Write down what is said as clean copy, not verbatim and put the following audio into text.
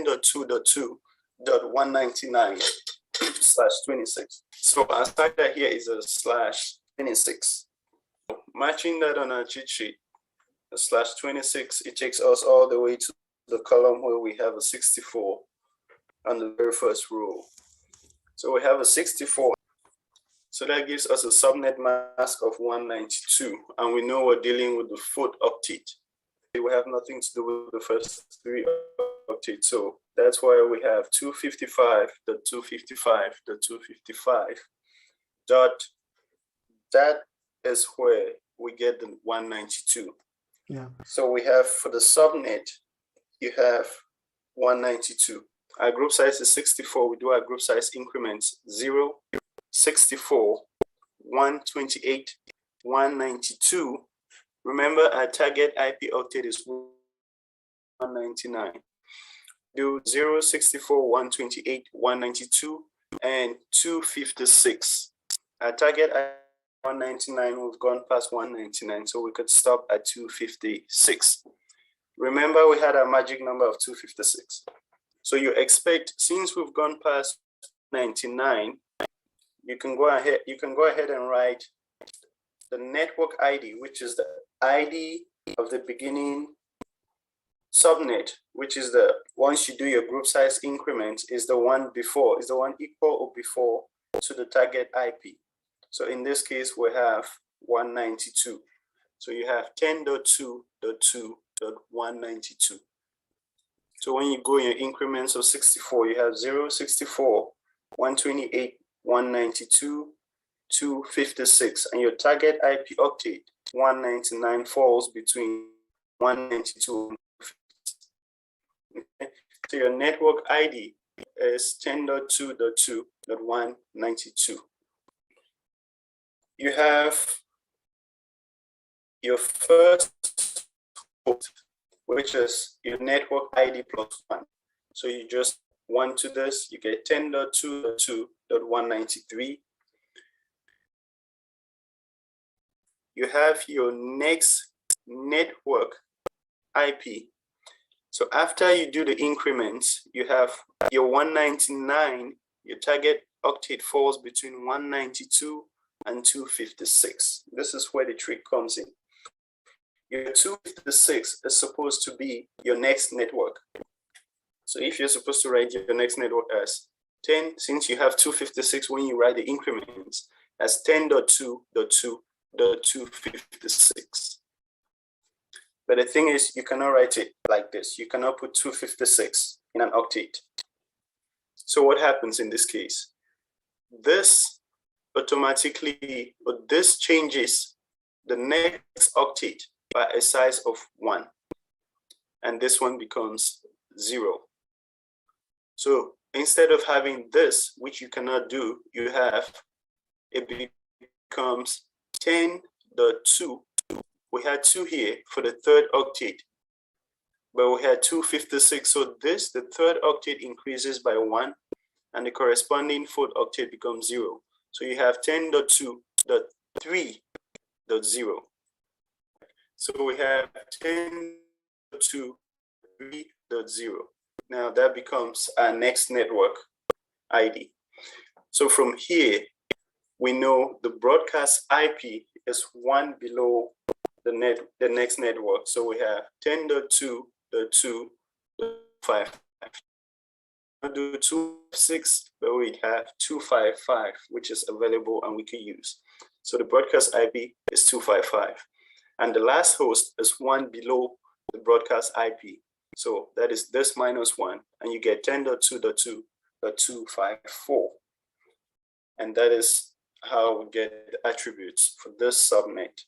10.2.2.199/26. So our starter here is a /26. Matching that on our cheat sheet, a /26, it takes us all the way to the column where we have a 64 on the very first row. So we have a 64. So that gives us a subnet mask of 192, and we know we're dealing with the 4th octet. We have nothing to do with the first 3 octets, so that's why we have 255.255.255 dot. That is where we get the 192. Yeah. So we have for the subnet, you have 192. Our group size is 64. We do our group size increments 0, 64, 128, 192. Remember, our target IP octet is 199. Do 0, 64, 128, 192, and 256. Our target IP 199, we've gone past 199, so we could stop at 256. Remember, we had a magic number of 256. So you expect, since we've gone past 99, you can go ahead and write the network ID, which is the ID of the beginning subnet, which is the, once you do your group size increment, is the one before, is the one equal or before to the target IP. So in this case, we have 192. So you have 10.2.2.192. So when you go in your increments of 64, you have 0, 64, 128, 192, 256, and your target IP octet 199 falls between 192 and 256. Okay. So your network ID is 10.2.2.192. You have your first port, which is your network ID plus 1. So you just 1 to this, you get 10.2.2.193. You have your next network IP. So after you do the increments, you have your 199, your target octet falls between 192 and 256. This is where the trick comes in. Your 256 is supposed to be your next network. So if you're supposed to write your next network as 10, since you have 256 when you write the increments, as 10.2.2.256. But the thing is, you cannot write it like this. You cannot put 256 in an octet. So what happens in this case? This automatically, or this changes the next octet by a size of 1. And this one becomes 0. So instead of having this, which you cannot do, you have, it becomes 10.2. We had 2 here for the 3rd octet, but we had 256. So this, the 3rd octet increases by 1, and the corresponding 4th octet becomes 0. So you have 10.2.3.0. So we have 10.2.3.0. Now that becomes our next network ID. So from here, we know the broadcast IP is 1 below the next network. So we have 10.2.2.55. I'll do 256, but we have 255, which is available and we can use. So the broadcast IP is 255. And the last host is 1 below the broadcast IP. So that is this minus 1, and you get 10.2.2.254. And that is how we get the attributes for this subnet.